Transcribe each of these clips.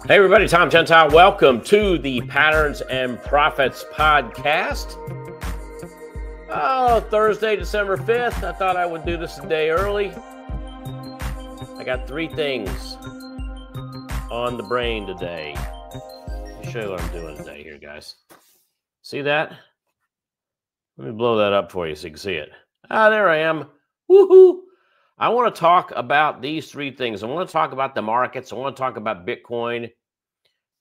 Hey everybody, Tom Gentile. Welcome to the Patterns and Profits podcast. Thursday, December 5th. I thought I would do this a day early. I got three things on the brain today. Let me show you what I'm doing today here, guys. See that? Let me blow that up for you so you can see it. There I am. Woohoo! I want to talk about these three things. I want to talk about the markets. I want to talk about Bitcoin.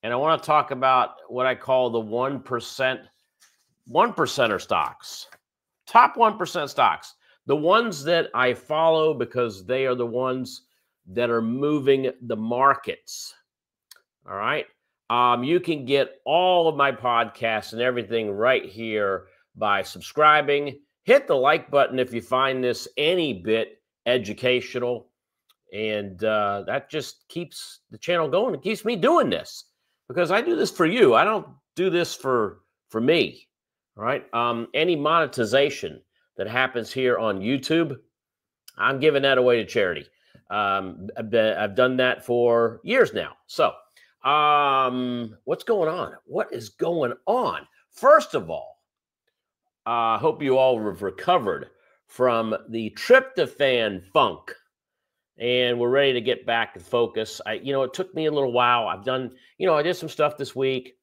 And I want to talk about what I call the 1%er stocks. Top 1% stocks. The ones that I follow because they are the ones that are moving the markets. All right. You can get all of my podcasts and everything right here by subscribing. Hit the like button if you find this any bit educational, and that just keeps the channel going. It keeps me doing this because I do this for you. I don't do this for me. All right. Any monetization that happens here on YouTube, I'm giving that away to charity. I've done that for years now. So what's going on? What is going on? First of all, I hope you all have recovered from the tryptophan funk, and we're ready to get back and focus. It took me a little while. I did some stuff this week.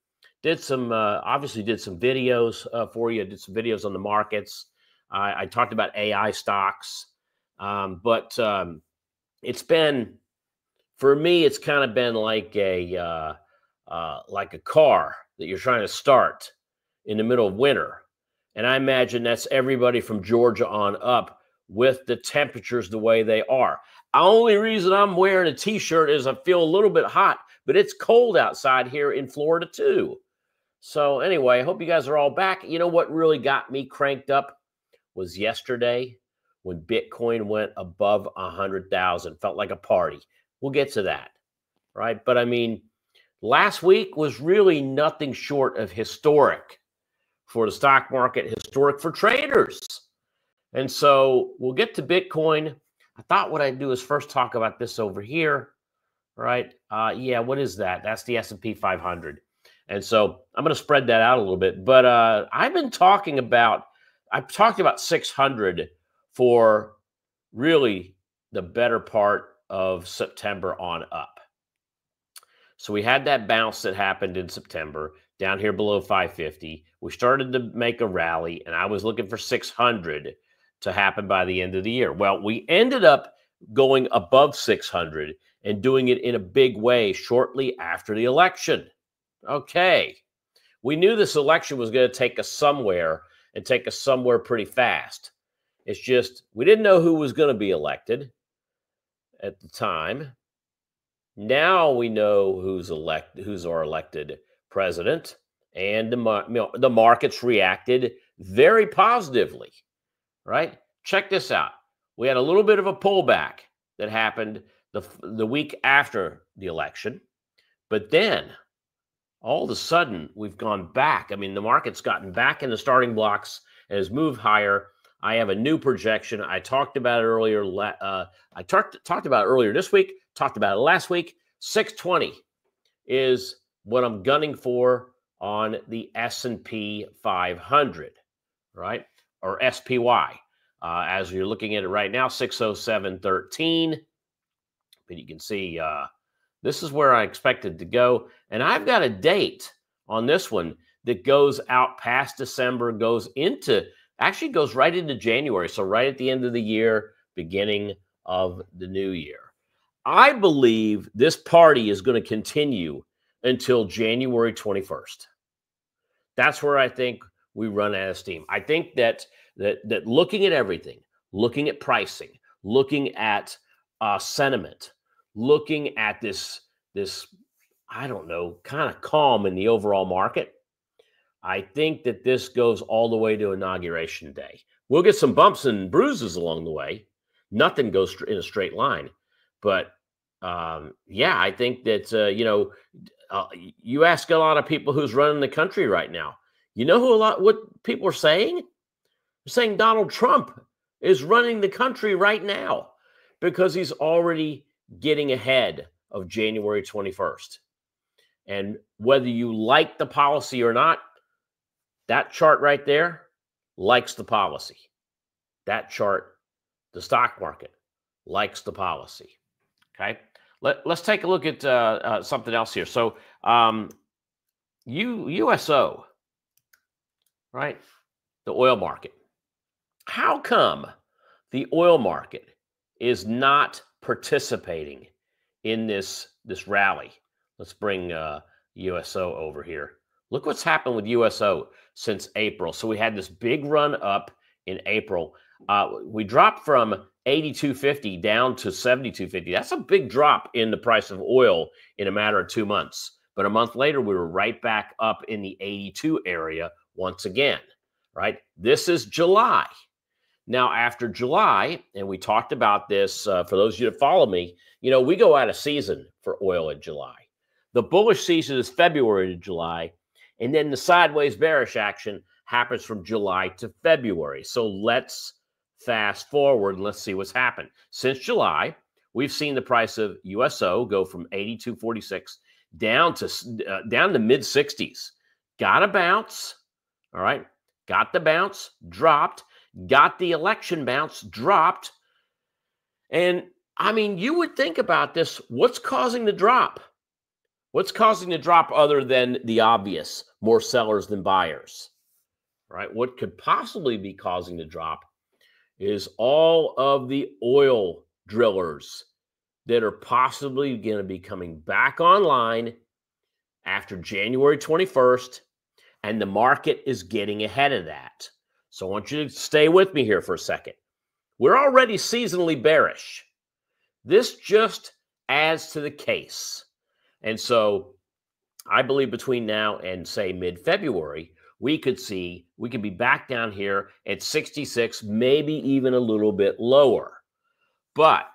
Obviously did some videos for you. I did some videos on the markets. I talked about AI stocks, but it's been, for me, it's kind of been like a car that you're trying to start in the middle of winter. And I imagine that's everybody from Georgia on up with the temperatures the way they are. The only reason I'm wearing a t-shirt is I feel a little bit hot, but it's cold outside here in Florida too. So anyway, I hope you guys are all back. You know what really got me cranked up was yesterday when Bitcoin went above 100,000. Felt like a party. We'll get to that, right? But I mean, last week was really nothing short of historic for the stock market, historic for traders. And so we'll get to Bitcoin. I thought what I'd do is first talk about this over here, right? What is that? That's the S&P 500. And so I'm going to spread that out a little bit. But I've talked about 600 for really the better part of September on up. So we had that bounce that happened in September down here below 550. We started to make a rally, and I was looking for 600 to happen by the end of the year. Well, we ended up going above 600 and doing it in a big way shortly after the election. Okay. We knew this election was going to take us somewhere and take us somewhere pretty fast. It's just we didn't know who was going to be elected at the time. Now we know who's our elected president, and the markets reacted very positively, right? Check this out. We had a little bit of a pullback that happened the week after the election, but then all of a sudden we've gone back. I mean, the market's gotten back in the starting blocks and has moved higher. I have a new projection. I talked about it earlier. I talked about it earlier this week. Talked about it last week. 620 is what I'm gunning for on the S&P 500, right? Or SPY. As you're looking at it right now, 607.13. But you can see this is where I expected to go. And I've got a date on this one that goes out past December, goes right into January. So right at the end of the year, beginning of the new year. I believe this party is going to continue until January 21st. That's where I think we run out of steam. I think that looking at everything, looking at pricing, looking at sentiment, looking at this I don't know, kind of calm in the overall market, I think that this goes all the way to Inauguration Day. We'll get some bumps and bruises along the way. Nothing goes in a straight line. But I think that, you ask a lot of people who's running the country right now. You know what people are saying? They're saying Donald Trump is running the country right now because he's already getting ahead of January 21st. And whether you like the policy or not, that chart right there likes the policy. That chart, the stock market, likes the policy. Okay, let's take a look at something else here. So USO, right? The oil market. How come the oil market is not participating in this rally? Let's bring USO over here. Look what's happened with USO since April. So we had this big run up in April. We dropped from 82.50 down to 72.50. That's a big drop in the price of oil in a matter of 2 months. But a month later, we were right back up in the 82 area once again, right? This is July. Now, after July, and we talked about this for those of you that follow me, you know, we go out of season for oil in July. The bullish season is February to July, and then the sideways bearish action happens from July to February. So let's fast forward and let's see what's happened. Since July, we've seen the price of USO go from 82.46 down to mid 60s. Got a bounce, all right? Got the bounce, dropped, got the election bounce, dropped. And I mean, you would think about this. What's causing the drop? What's causing the drop other than the obvious, more sellers than buyers, right? What could possibly be causing the drop is all of the oil drillers that are possibly going to be coming back online after January 21st, and the market is getting ahead of that. So I want you to stay with me here for a second. We're already seasonally bearish. This just adds to the case. And so I believe between now and, say, mid-February, we could be back down here at 66, maybe even a little bit lower. But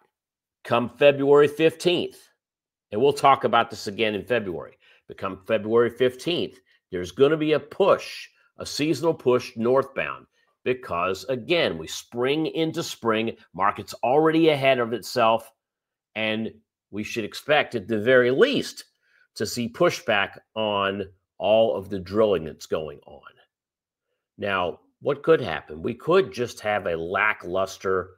come February 15th, and we'll talk about this again in February, but come February 15th, there's going to be a push, a seasonal push northbound, because, again, we spring into spring, market's already ahead of itself, and we should expect, at the very least, to see pushback on all of the drilling that's going on. Now, what could happen? We could just have a lackluster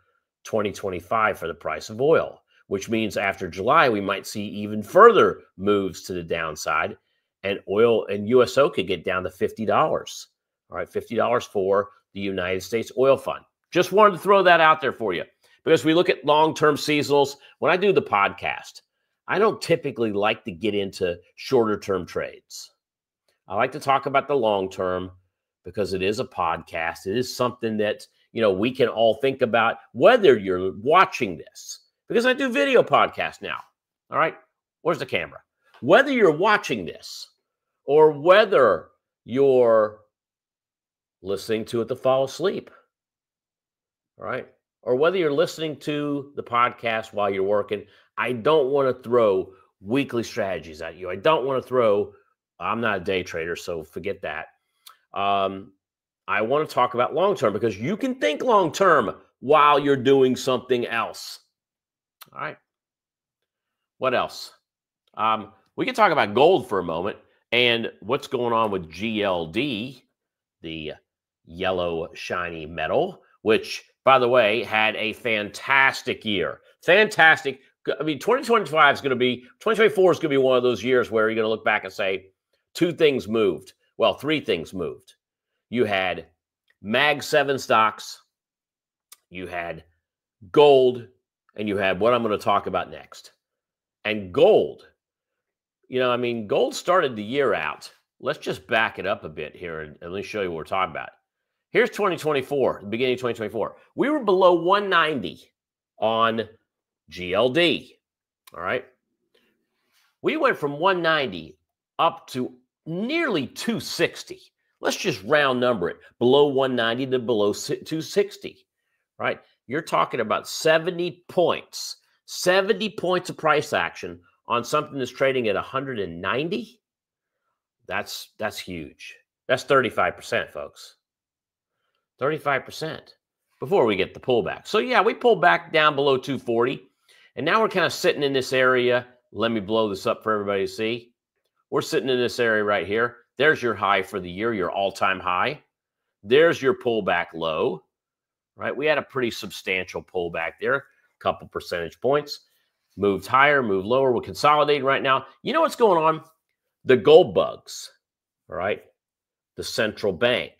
2025 for the price of oil, which means after July, we might see even further moves to the downside, and oil and USO could get down to $50. All right, $50 for the United States Oil Fund. Just wanted to throw that out there for you, because we look at long-term seasonals. When I do the podcast, I don't typically like to get into shorter-term trades. I like to talk about the long-term because it is a podcast. It is something that, you know, we can all think about, whether you're watching this, because I do video podcasts now. All right, where's the camera? Whether you're watching this or whether you're listening to it to fall asleep, all right, or whether you're listening to the podcast while you're working, I don't want to throw weekly strategies at you. I don't want to throw, I'm not a day trader, so forget that. I want to talk about long-term, because you can think long-term while you're doing something else. All right. What else? We can talk about gold for a moment and what's going on with GLD, the yellow shiny metal, which, by the way, had a fantastic year. Fantastic. I mean, 2024 is going to be one of those years where you're going to look back and say, two things moved. Well, three things moved. You had Mag 7 stocks, you had gold, and you had what I'm going to talk about next. And gold, you know, I mean, gold started the year out. Let's just back it up a bit here and let me show you what we're talking about. Here's 2024, the beginning of 2024. We were below 190 on GLD, all right? We went from 190 up to nearly 260. Let's just round number it. Below 190 to below 260, right? You're talking about 70 points. 70 points of price action on something that's trading at 190. That's huge. That's 35%, folks. 35% before we get the pullback. So yeah, we pulled back down below 240, and now we're kind of sitting in this area. Let me blow this up for everybody to see. We're sitting in this area right here. There's your high for the year, your all-time high. There's your pullback low, right? We had a pretty substantial pullback there, a couple percentage points. Moved higher, moved lower. We're consolidating right now. You know what's going on? The gold bugs, all right? The central bank,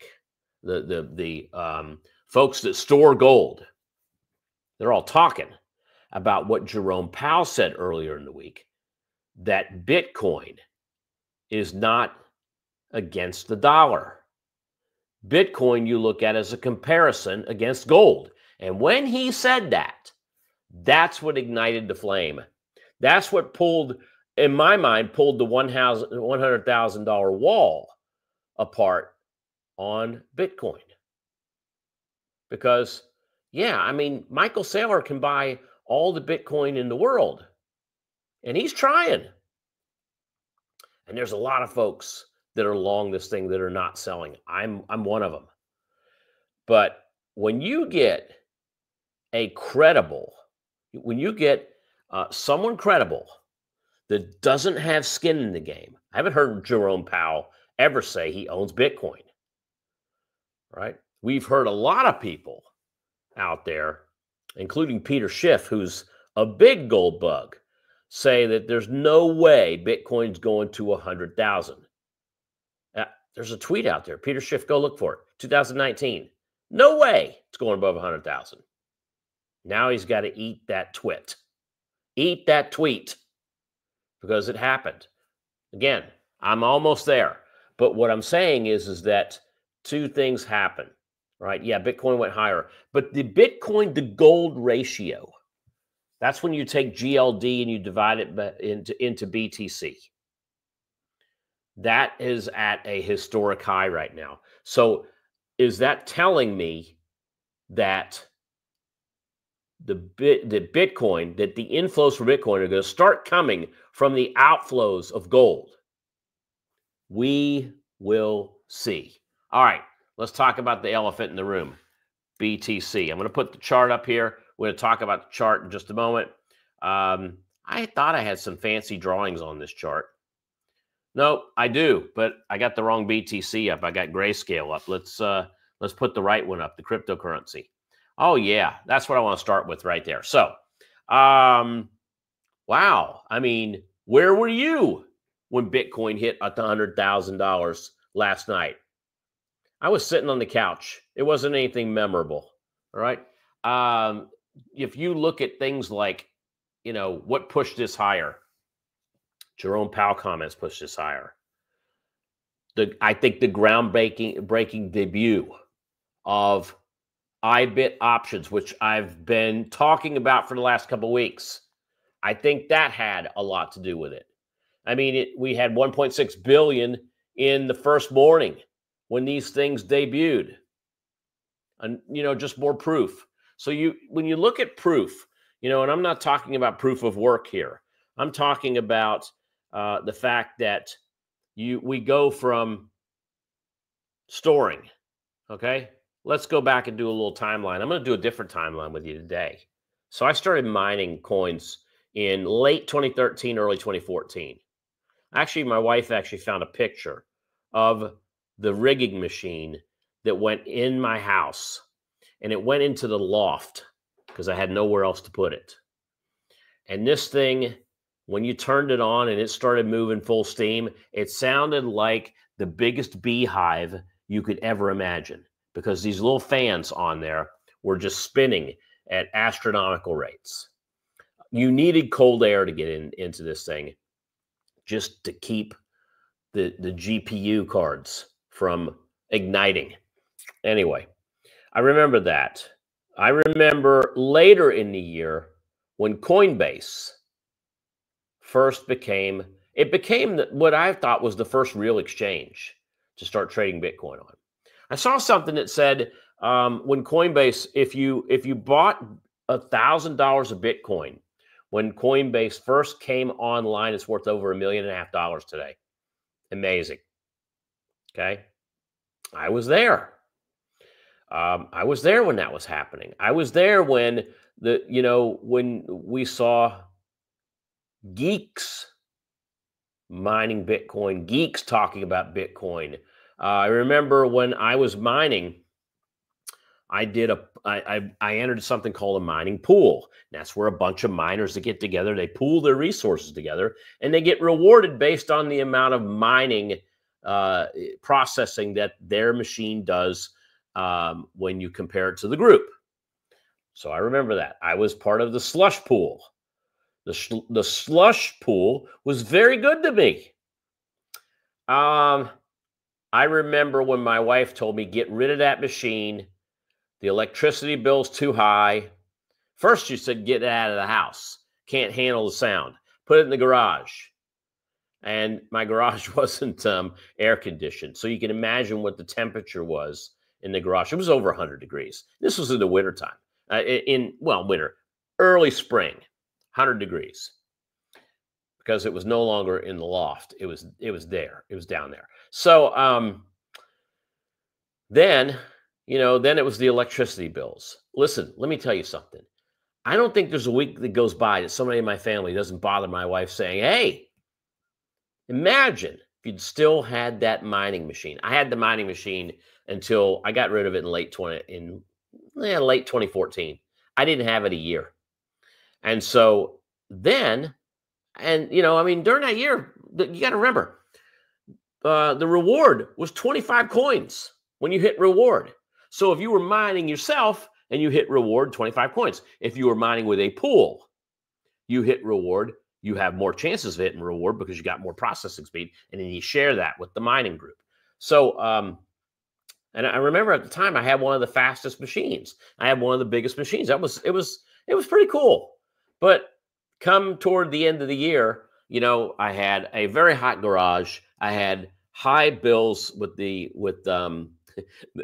the folks that store gold, they're all talking about what Jerome Powell said earlier in the week, that Bitcoin is not against the dollar. Bitcoin you look at as a comparison against gold. And when he said that, that's what ignited the flame. That's what pulled, in my mind, pulled the $100,000 wall apart on Bitcoin. Because, yeah, I mean, Michael Saylor can buy all the Bitcoin in the world, and he's trying. And there's a lot of folks that are long this thing that are not selling. I'm one of them. But when you get when you get someone credible that doesn't have skin in the game, I haven't heard Jerome Powell ever say he owns Bitcoin, right? We've heard a lot of people out there, including Peter Schiff, who's a big gold bug, say that there's no way Bitcoin's going to 100,000. There's a tweet out there. Peter Schiff, go look for it. 2019. No way it's going above 100,000. Now he's got to eat that twit. Eat that tweet. Because it happened. Again, I'm almost there. But what I'm saying is that two things happen. Right? Yeah, Bitcoin went higher. But the Bitcoin to gold ratio, that's when you take GLD and you divide it into BTC. That is at a historic high right now. So is that telling me that the Bitcoin, that the inflows for Bitcoin are going to start coming from the outflows of gold? We will see. All right, let's talk about the elephant in the room, BTC. I'm going to put the chart up here. We're going to talk about the chart in just a moment. I thought I had some fancy drawings on this chart. No, I do, but I got the wrong BTC up. I got grayscale up. Let's put the right one up, the cryptocurrency. Oh yeah, that's what I want to start with right there. So, wow. I mean, where were you when Bitcoin hit $100,000 last night? I was sitting on the couch. It wasn't anything memorable. All right. If you look at things like, you know, what pushed this higher? Jerome Powell comments pushed this higher. I think the groundbreaking debut of IBIT options, which I've been talking about for the last couple of weeks, I think that had a lot to do with it. I mean, we had 1.6 billion in the first morning when these things debuted, and you know, just more proof. So when you look at proof, you know, and I'm not talking about proof of work here. I'm talking about the fact that we go from storing. Okay, let's go back and do a little timeline. I'm going to do a different timeline with you today. So I started mining coins in late 2013, early 2014. Actually, my wife actually found a picture of the rigging machine that went in my house, and it went into the loft because I had nowhere else to put it. And this thing, when you turned it on and it started moving full steam, it sounded like the biggest beehive you could ever imagine, because these little fans on there were just spinning at astronomical rates. You needed cold air to get into this thing just to keep the GPU cards from igniting. Anyway, I remember that. I remember later in the year when Coinbase first became what I thought was the first real exchange to start trading Bitcoin on. I saw something that said when Coinbase, if you bought $1,000 of Bitcoin when Coinbase first came online, it's worth over $1.5 million today. Amazing. Okay, I was there. I was there when that was happening. I was there when when we saw geeks mining Bitcoin, geeks talking about Bitcoin. I remember when I was mining, I entered something called a mining pool. That's where a bunch of miners that get together, they pool their resources together, and they get rewarded based on the amount of mining processing that their machine does when you compare it to the group. So I remember that. I was part of the slush pool. The slush pool was very good to me. I remember when my wife told me, get rid of that machine. The electricity bill's too high. First, she said, get it out of the house. Can't handle the sound. Put it in the garage. And my garage wasn't air conditioned. So you can imagine what the temperature was in the garage. It was over 100 degrees. This was in the wintertime. Winter, early spring, 100 degrees. Because it was no longer in the loft. It was there. It was down there. So then it was the electricity bills. Listen, let me tell you something. I don't think there's a week that goes by that somebody in my family doesn't bother my wife saying, hey, imagine if you'd still had that mining machine. I had the mining machine until I got rid of it in late 2014. I didn't have it a year. And so then, during that year, you got to remember, the reward was 25 coins when you hit reward. So if you were mining yourself and you hit reward, 25 coins. If you were mining with a pool, you hit reward, you have more chances of hitting reward because you got more processing speed, and then you share that with the mining group. So, and I remember at the time I had one of the fastest machines. I had one of the biggest machines. It was pretty cool. But come toward the end of the year, I had a very hot garage. I had high bills with the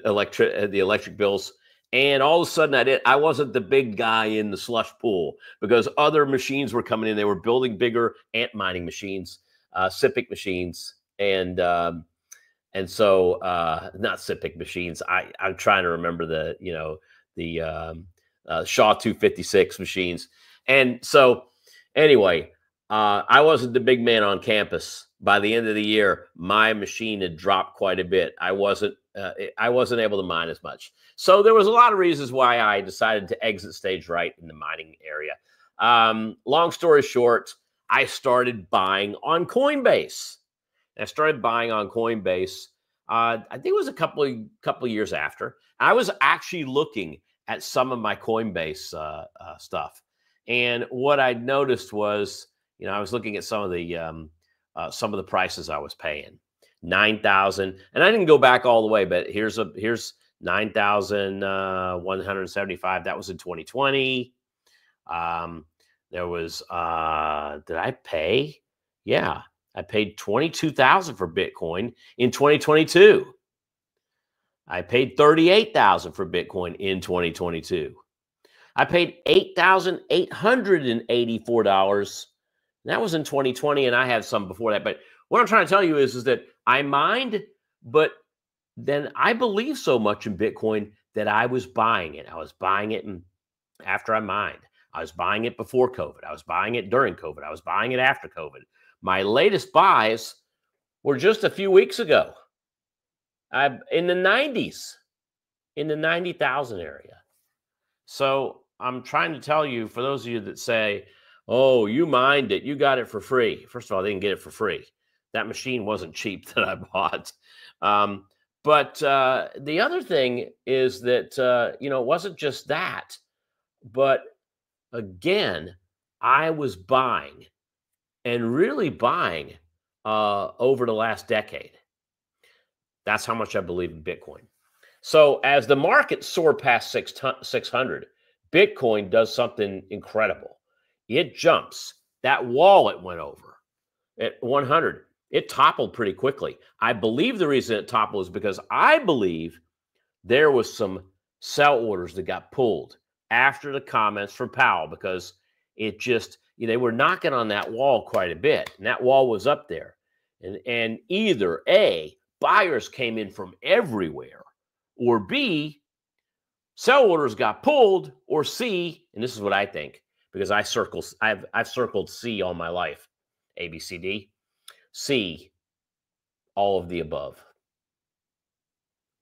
electric bills. And all of a sudden I wasn't the big guy in the slush pool because other machines were coming in. They were building bigger ant mining machines, SIPC machines. And so not SIPC machines. I'm trying to remember the Shaw 256 machines. And so anyway, I wasn't the big man on campus. By the end of the year, my machine had dropped quite a bit. I wasn't able to mine as much. So there was a lot of reasons why I decided to exit stage right in the mining area. Long story short, I started buying on Coinbase. I think it was a couple of years after. I was actually looking at some of my Coinbase stuff. And what I noticed was, I was looking at some of the prices I was paying. 9,000, and I didn't go back all the way, but here's 9,175. That was in 2020. There was did I pay? Yeah, I paid 22,000 for Bitcoin in 2022. I paid 38,000 for Bitcoin in 2022. I paid $8,884. That was in 2020, and I had some before that. But what I'm trying to tell you is that I mined, but then I believed so much in Bitcoin that I was buying it. I was buying it after I mined. I was buying it before COVID. I was buying it during COVID. I was buying it after COVID. My latest buys were just a few weeks ago. In the 90s, in the 90,000 area. So I'm trying to tell you, for those of you that say, oh, you mined it, you got it for free. First of all, I didn't get it for free. That machine wasn't cheap that I bought. But the other thing is that, it wasn't just that. But again, I was buying and really buying over the last decade. That's how much I believe in Bitcoin. So as the market soared past 600, Bitcoin does something incredible. It jumps. That wall it went over at 100. It toppled pretty quickly. I believe the reason it toppled is because I believe there was some sell orders that got pulled after the comments from Powell, because it just, they were knocking on that wall quite a bit, and that wall was up there. And either A, buyers came in from everywhere, or B, sell orders got pulled, or C, and this is what I think, because I've circled C all my life, ABCD. C, all of the above.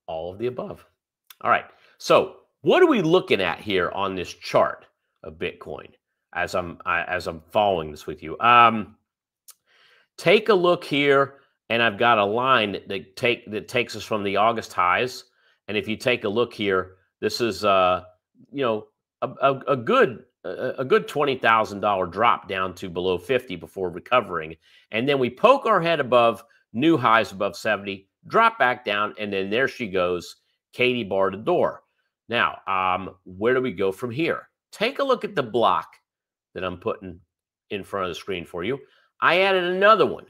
All of the above. All right. So what are we looking at here on this chart of Bitcoin as I'm following this with you? Take a look here, and I've got a line that takes us from the August highs. And if you take a look here, this is a good $20,000 drop down to below 50 before recovering, and then we poke our head above new highs above 70, drop back down, and then there she goes, Katie bar the door. Now, where do we go from here? Take a look at the block that I'm putting in front of the screen for you. I added another one,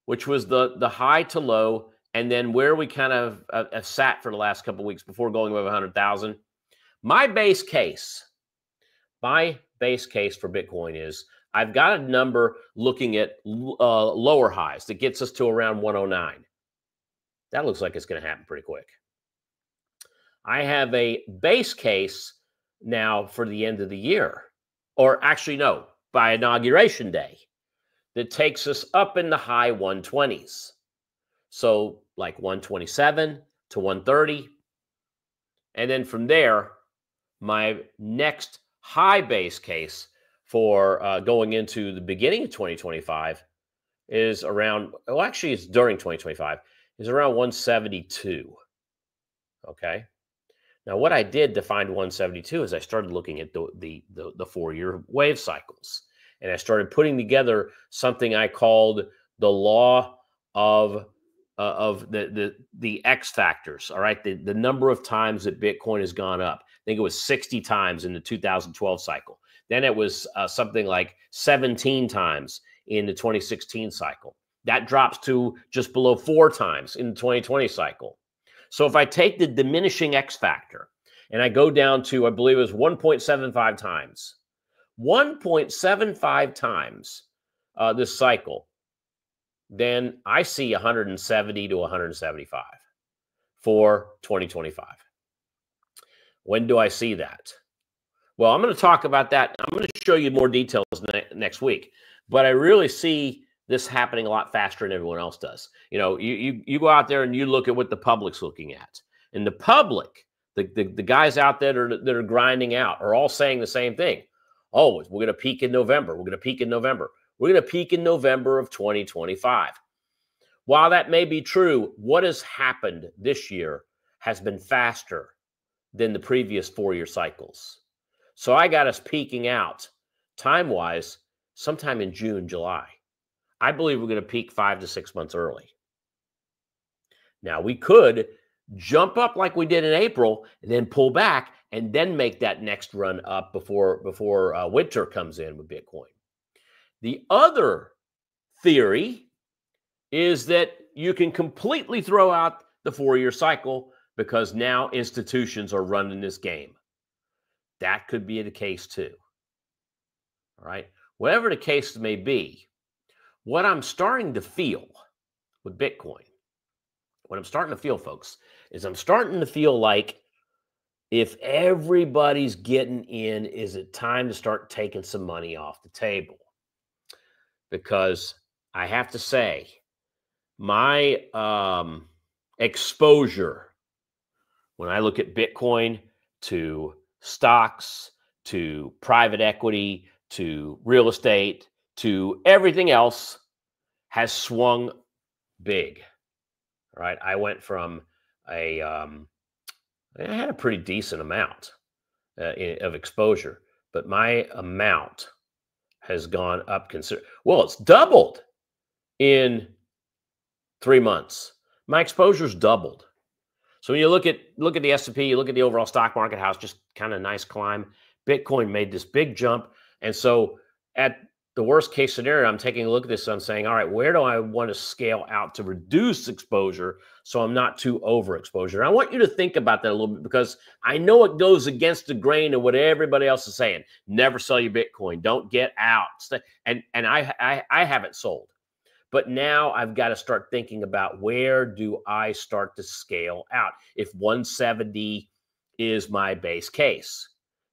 which was the high to low, and then where we kind of sat for the last couple of weeks before going above 100,000. My base case for Bitcoin is I've got a number looking at lower highs that gets us to around 109. That looks like it's going to happen pretty quick. I have a base case now for the end of the year, or actually no, by inauguration day, that takes us up in the high 120s. So like 127 to 130. And then from there, my next high base case for going into the beginning of 2025 is around, well, actually it's during 2025, is around 172. Okay. Now, what I did to find 172 is I started looking at the 4-year wave cycles, and I started putting together something I called the law of the X factors. All right, the number of times that Bitcoin has gone up. I think it was 60 times in the 2012 cycle. Then it was something like 17 times in the 2016 cycle. That drops to just below 4 times in the 2020 cycle. So if I take the diminishing X factor and I go down to, I believe it was 1.75 times, 1.75 times this cycle, then I see 170 to 175 for 2025. When do I see that? Well, I'm going to talk about that. I'm going to show you more details next week, but I really see this happening a lot faster than everyone else does. You know, you go out there and you look at what the public's looking at. And the public, the guys out there that are grinding out are all saying the same thing. Oh, we're going to peak in November. We're going to peak in November. We're going to peak in November of 2025. While that may be true, what has happened this year has been faster than the previous 4-year cycles. So I got us peaking out time-wise sometime in June, July. I believe we're going to peak 5 to 6 months early. Now, we could jump up like we did in April and then pull back and then make that next run up before winter comes in with Bitcoin. The other theory is that you can completely throw out the 4-year cycle because now institutions are running this game. That could be the case too. All right. Whatever the case may be, what I'm starting to feel with Bitcoin, what I'm starting to feel, folks, is I'm starting to feel like if everybody's getting in, is it time to start taking some money off the table? Because I have to say, my exposure when I look at Bitcoin to stocks, to private equity, to real estate, to everything else has swung big. All right. I went from I had a pretty decent amount of exposure, but my amount has gone up considerably. Well, it's doubled in 3 months. My exposure's doubled. So when you look at the S&P, you look at the overall stock market, how it's just kind of nice climb. Bitcoin made this big jump. And so at the worst case scenario, I'm taking a look at this. I'm saying, all right, where do I want to scale out to reduce exposure so I'm not too overexposure? I want you to think about that a little bit because I know it goes against the grain of what everybody else is saying. Never sell your Bitcoin. Don't get out. And I haven't sold. But now I've got to start thinking about where do I start to scale out? If 170 is my base case,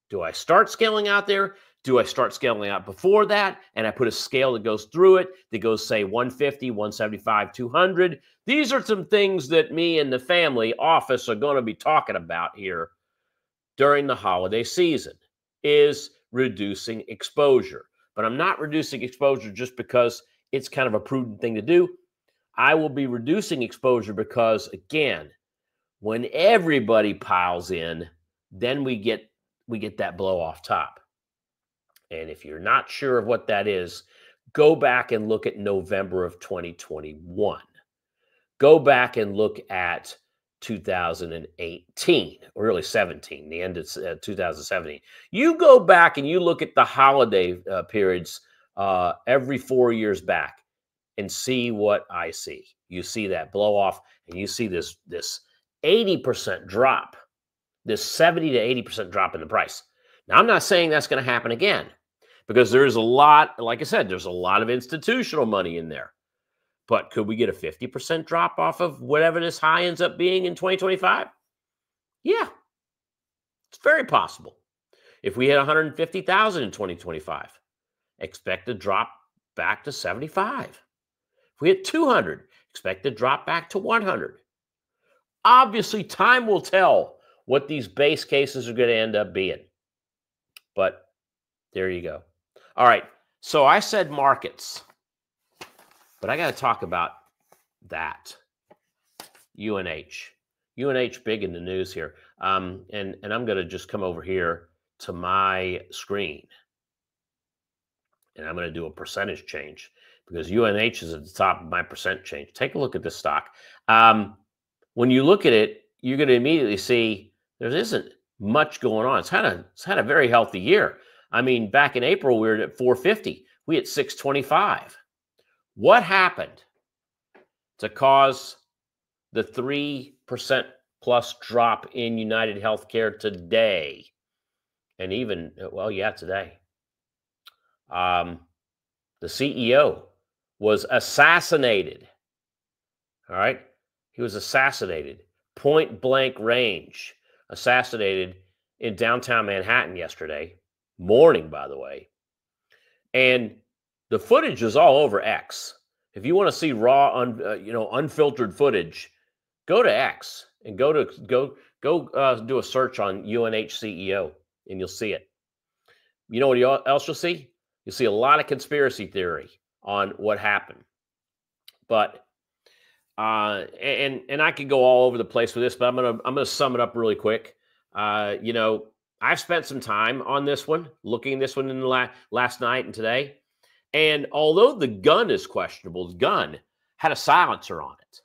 do I start scaling out there? Do I start scaling out before that? And I put a scale that goes through it, that goes, say, 150, 175, 200. These are some things that me and the family office are going to be talking about here during the holiday season, is reducing exposure. But I'm not reducing exposure just because it's kind of a prudent thing to do. I will be reducing exposure because, again, when everybody piles in, then we get that blow off top. And if you're not sure of what that is, go back and look at November of 2021. Go back and look at 2018, or really 17, the end of 2017. You go back and you look at the holiday periods every 4 years back and see what I see. You see that blow off, and you see this 80% drop, this 70 to 80% drop in the price. Now, I'm not saying that's going to happen again, because there's a lot, like I said, there's a lot of institutional money in there. But could we get a 50% drop off of whatever this high ends up being in 2025? Yeah, it's very possible. If we hit 150,000 in 2025, expect a drop back to 75. If we hit 200, expect a drop back to 100. Obviously, time will tell what these base cases are going to end up being. But there you go. All right, so I said markets, but I got to talk about that. UNH. UNH big in the news here. And I'm going to just come over here to my screen. And I'm going to do a percentage change, because UNH is at the top of my percent change. Take a look at this stock. When you look at it, you're going to immediately see there isn't much going on. It's had a very healthy year. I mean, back in April, we were at 450. We hit 625. What happened to cause the 3% plus drop in United Healthcare today? And even, well, yeah, today. The CEO was assassinated. All right? He was assassinated. Point blank range. Assassinated in downtown Manhattan yesterday morning, by the way. And the footage is all over X. If you want to see raw, unfiltered footage, go to X and go do a search on UNH CEO, and you'll see it. You know what else you'll see? You'll see a lot of conspiracy theory on what happened. But and I could go all over the place with this, but I'm gonna sum it up really quick. I've spent some time on this one, looking at this one in the last night and today. And although the gun is questionable, the gun had a silencer on it.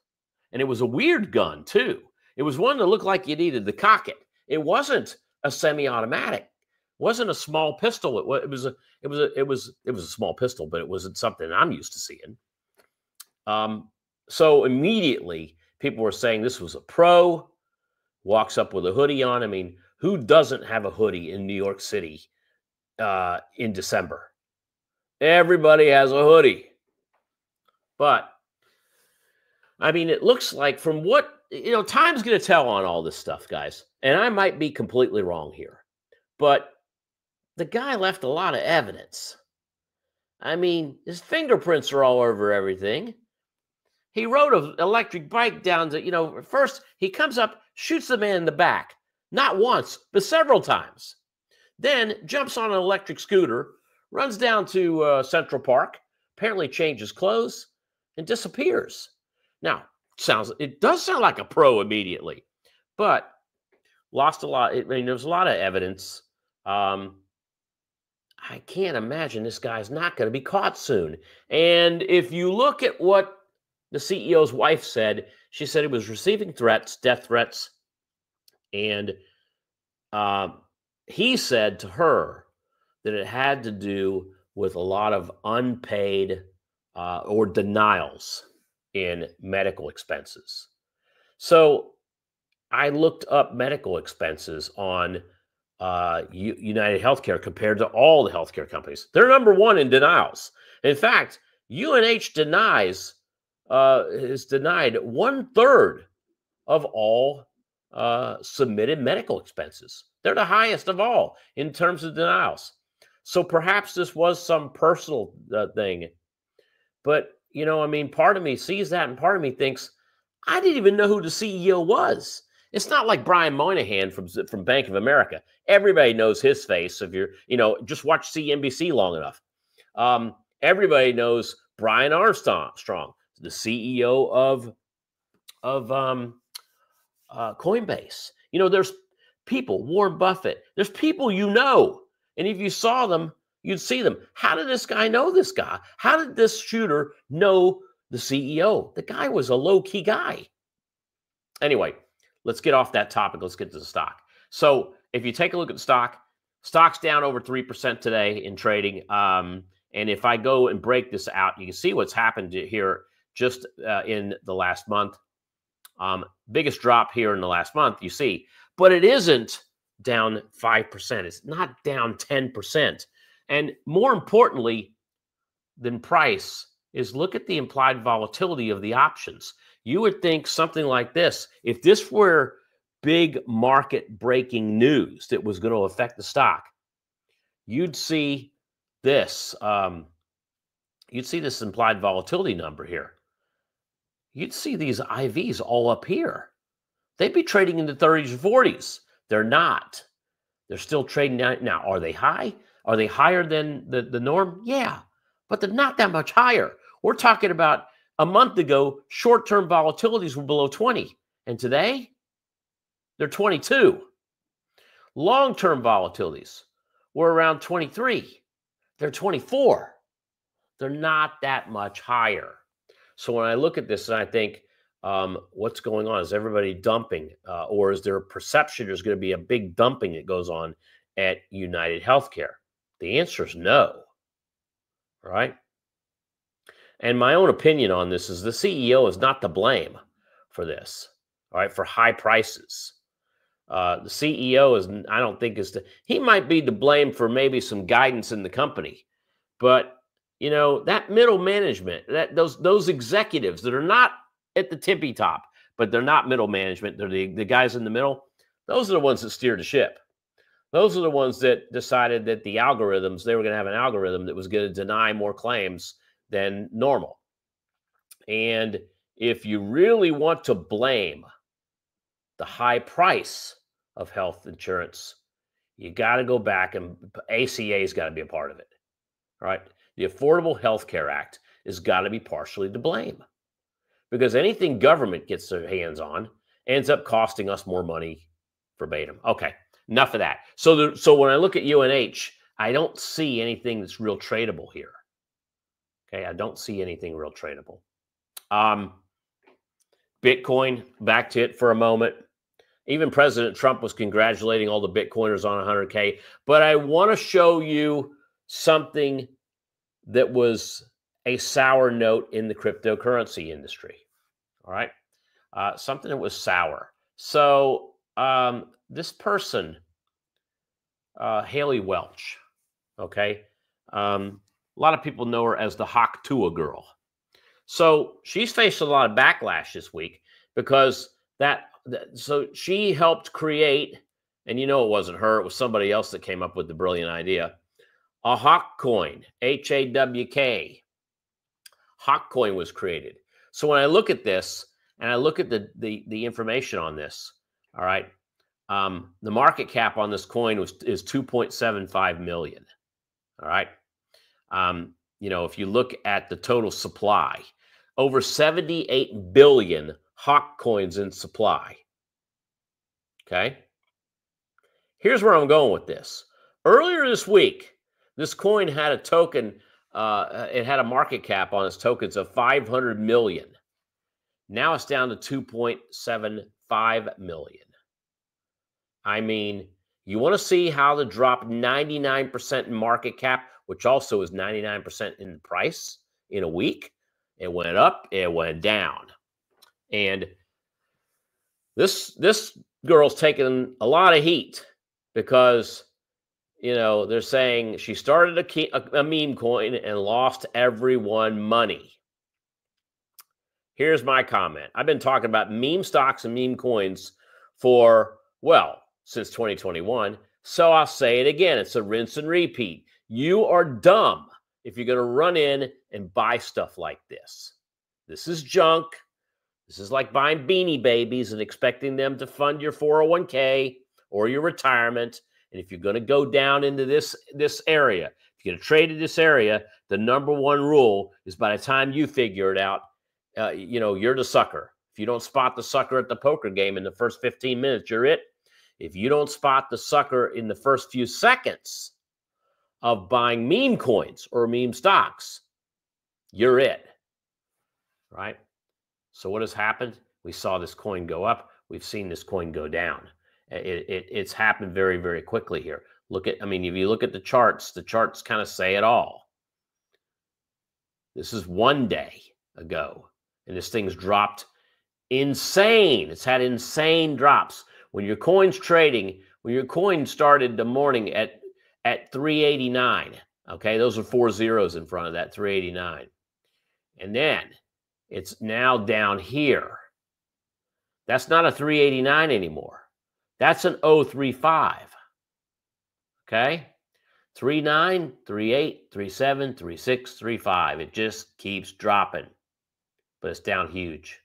And it was a weird gun, too. It was one that looked like you needed to cock it. It wasn't a semi-automatic. It wasn't a small pistol. It was a small pistol, but it wasn't something I'm used to seeing. So immediately, people were saying this was a pro, walks up with a hoodie on. I mean, who doesn't have a hoodie in New York City in December? Everybody has a hoodie. But, I mean, it looks like from what, time's going to tell on all this stuff, guys. And I might be completely wrong here. But the guy left a lot of evidence. I mean, his fingerprints are all over everything. He rode an electric bike down to, first he comes up, shoots the man in the back. Not once, but several times. Then jumps on an electric scooter, runs down to Central Park, apparently changes clothes, and disappears. Now, it does sound like a pro immediately, but lost a lot. I mean, there's a lot of evidence. I can't imagine this guy's not going to be caught soon. And if you look at what the CEO's wife said, she said he was receiving threats, death threats, and he said to her that it had to do with a lot of unpaid or denials in medical expenses. So I looked up medical expenses on United Healthcare compared to all the healthcare companies. They're number one in denials. In fact, UNH is denied 1/3 of all submitted medical expenses. They're the highest of all in terms of denials. So perhaps this was some personal thing. But, you know, I mean, part of me sees that and part of me thinks, I didn't even know who the CEO was. It's not like Brian Moynihan from Bank of America. Everybody knows his face. If you're, you know, just watch CNBC long enough. Everybody knows Brian Armstrong, the CEO of Coinbase. You know, there's people, Warren Buffett. There's people you know, and if you saw them, you'd see them. How did this guy know this guy? How did this shooter know the CEO? The guy was a low-key guy. Anyway, let's get off that topic. Let's get to the stock. So if you take a look at the stock's down over 3% today in trading. And if I go and break this out, you can see what's happened here just in the last month. Biggest drop here in the last month, you see. But it isn't down 5%. It's not down 10%. And more importantly than price is look at the implied volatility of the options. You would think something like this, if this were big market breaking news that was going to affect the stock, you'd see this. You'd see this implied volatility number here. You'd see these IVs all up here. They'd be trading in the 30s or 40s. They're not. They're still trading down. Now, are they high? Are they higher than the norm? Yeah, but they're not that much higher. We're talking about a month ago, short-term volatilities were below 20. And today, they're 22. Long-term volatilities were around 23. They're 24. They're not that much higher. So when I look at this and I think, what's going on? Is everybody dumping? Or is there a perception there's going to be a big dumping that goes on at United Healthcare? The answer is no. Right? And my own opinion on this is the CEO is not to blame for this, all right, for high prices. The CEO is, I don't think he might be to blame for maybe some guidance in the company, but you know, that middle management, those executives that are not at the tippy top, but they're not middle management, they're the guys in the middle, those are the ones that steer the ship. Those are the ones that decided that the algorithms, they were going to have an algorithm that was going to deny more claims than normal. And if you really want to blame the high price of health insurance, you got to go back and ACA's got to be a part of it. All right. The Affordable Health Care Act has got to be partially to blame because anything government gets their hands on ends up costing us more money verbatim. Okay. Enough of that. So when I look at UNH, I don't see anything that's real tradable here. Okay, I don't see anything real tradable. Bitcoin, back to it for a moment. Even President Trump was congratulating all the Bitcoiners on 100K. But I want to show you something that was a sour note in the cryptocurrency industry. All right, something that was sour. So this person, Haley Welch, okay, a lot of people know her as the Hawk Tuah girl. So she's faced a lot of backlash this week because so she helped create, and you know it wasn't her, it was somebody else that came up with the brilliant idea, a Hawk coin, HAWK. Hawk coin was created. So when I look at this and I look at the information on this, all right, the market cap on this coin is 2.75 million. All right. You know, if you look at the total supply, over 78 billion Hawk coins in supply. Okay. Here's where I'm going with this. Earlier this week, this coin had a token, it had a market cap on its tokens of 500 million. Now it's down to 2.75 million. I mean, you want to see how the drop 99% in market cap, which also is 99% in the price in a week. It went up, it went down. And this girl's taking a lot of heat because, you know, they're saying she started a meme coin and lost everyone money. Here's my comment. I've been talking about meme stocks and meme coins for, well, since 2021. So I'll say it again. It's a rinse and repeat. You are dumb if you're going to run in and buy stuff like this. This is junk. This is like buying Beanie Babies and expecting them to fund your 401k or your retirement. And if you're going to go down into this area, if you're going to trade in this area, the number one rule is by the time you figure it out, you're the sucker. If you don't spot the sucker at the poker game in the first 15 minutes, you're it. If you don't spot the sucker in the first few seconds of buying meme coins or meme stocks, you're it, right? So what has happened? We saw this coin go up. We've seen this coin go down. It's happened very, very quickly here. If you look at the charts kind of say it all. This is one day ago, and this thing's dropped insane. It's had insane drops. When your coin started the morning at 389, okay, those are 4 zeros in front of that 389. And then it's now down here. That's not a 389 anymore. That's an 035. Okay? 39, 38, 37, 36, 35. It just keeps dropping. But it's down huge.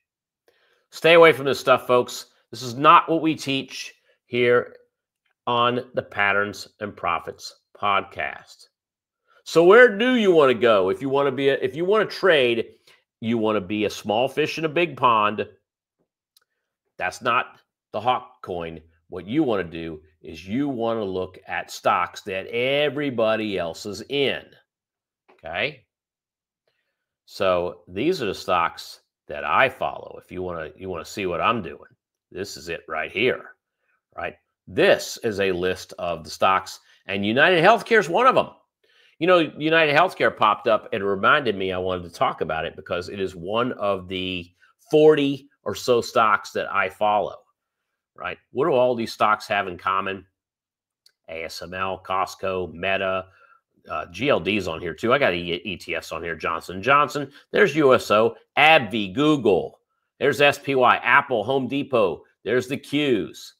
Stay away from this stuff, folks. This is not what we teach here on the Patterns and Profits podcast. So where do you want to go? If you want to trade, you want to be a small fish in a big pond. That's not the hawk coin. What you want to do is you want to look at stocks that everybody else is in. Okay? So these are the stocks that I follow. If you want to see what I'm doing, this is it right here. Right? This is a list of the stocks, and United Healthcare is one of them. United Healthcare popped up and reminded me I wanted to talk about it because it is one of the 40 or so stocks that I follow, right? What do all these stocks have in common? ASML, Costco, Meta, GLD's on here too. I got ETFs on here, Johnson & Johnson. There's USO, AbbVie, Google. There's SPY, Apple, Home Depot. There's the Qs.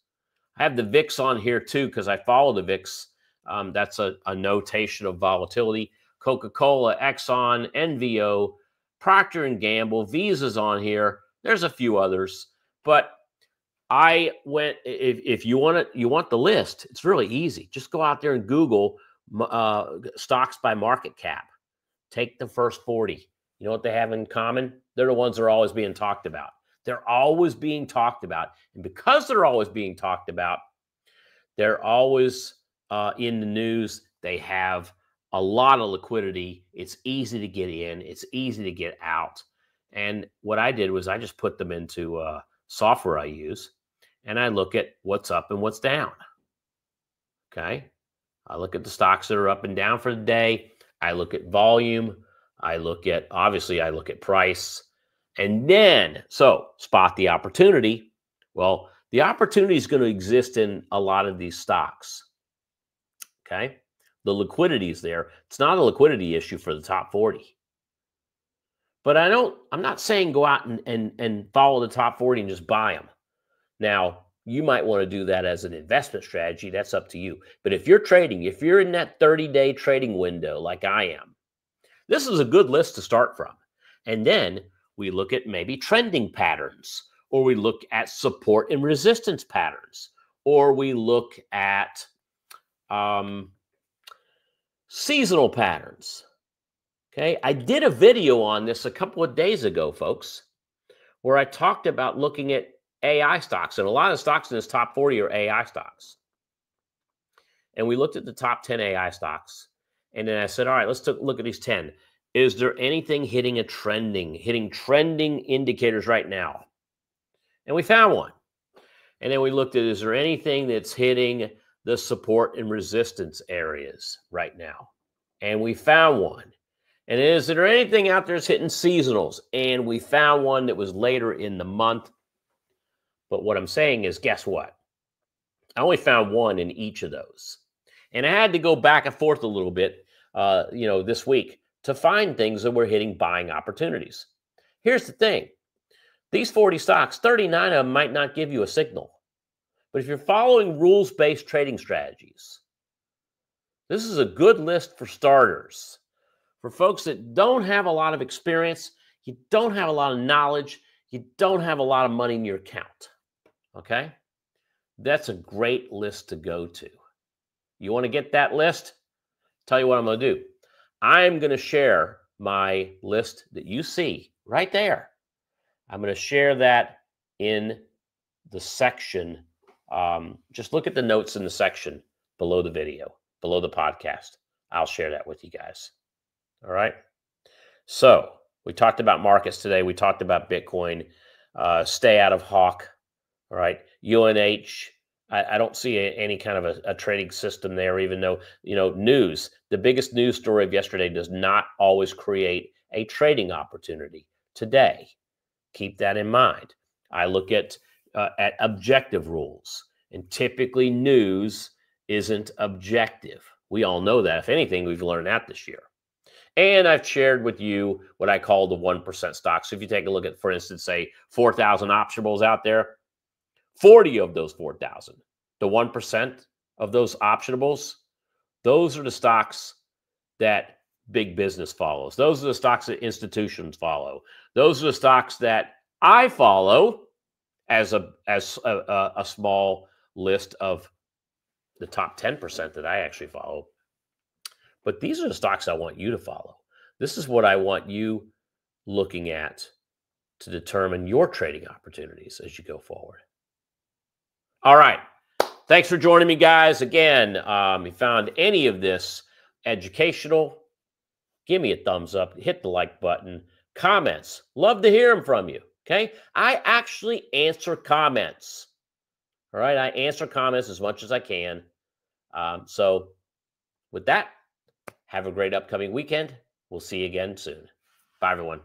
I have the VIX on here too because I follow the VIX. That's a notation of volatility. Coca-Cola, Exxon, NVO, Procter & Gamble, Visa's on here. There's a few others. But I went, if you want the list, it's really easy. Just go out there and Google stocks by market cap. Take the first 40. You know what they have in common? They're the ones that are always being talked about. They're always being talked about. And because they're always being talked about, they're always in the news. They have a lot of liquidity. It's easy to get in. It's easy to get out. And what I did was I just put them into software I use, and I look at what's up and what's down. Okay? I look at the stocks that are up and down for the day. I look at volume. Obviously, I look at price. And then, so spot the opportunity. Well, the opportunity is going to exist in a lot of these stocks. Okay? The liquidity is there. It's not a liquidity issue for the top 40. But I'm not saying go out and follow the top 40 and just buy them. Now, you might want to do that as an investment strategy. That's up to you. But if you're trading, if you're in that 30-day trading window like I am, this is a good list to start from. And then we look at maybe trending patterns, or we look at support and resistance patterns, or we look at seasonal patterns. Okay, I did a video on this a couple of days ago, folks, where I talked about looking at AI stocks, and a lot of stocks in this top 40 are AI stocks. And we looked at the top 10 AI stocks, and then I said, all right, let's look at these 10. Is there anything hitting trending indicators right now? And we found one. And then we looked at, is there anything that's hitting the support and resistance areas right now? And we found one. And is there anything out there that's hitting seasonals? And we found one that was later in the month. But what I'm saying is, guess what? I only found one in each of those. And I had to go back and forth a little bit, this week to find things that were hitting buying opportunities. Here's the thing. These 40 stocks, 39 of them might not give you a signal. But if you're following rules-based trading strategies, This is a good list for starters. For folks that don't have a lot of experience, you don't have a lot of knowledge, you don't have a lot of money in your account. Okay? That's a great list to go to. You want to get that list? Tell you what I'm going to do. I'm going to share my list that you see right there. I'm going to share that in the section. Just look at the notes in the section below the video, below the podcast. I'll share that with you guys. All right. So we talked about markets today. We talked about Bitcoin. Stay out of Hawk. All right. UNH. I don't see any kind of a trading system there, even though, news, the biggest news story of yesterday does not always create a trading opportunity today. Keep that in mind. I look at objective rules, and typically news isn't objective. We all know that. If anything, we've learned that this year. And I've shared with you what I call the 1% stocks. So if you take a look at, for instance, say 4,000 optionables out there, 40 of those 4,000, the 1% of those optionables, those are the stocks that big business follows. Those are the stocks that institutions follow. Those are the stocks that I follow as a small list of the top 10% that I actually follow. But these are the stocks I want you to follow. This is what I want you looking at to determine your trading opportunities as you go forward. All right. Thanks for joining me, guys. Again, if you found any of this educational, give me a thumbs up, hit the like button, comments. Love to hear them from you, okay? I actually answer comments, all right? I answer comments as much as I can. So with that, have a great upcoming weekend. We'll see you again soon. Bye, everyone.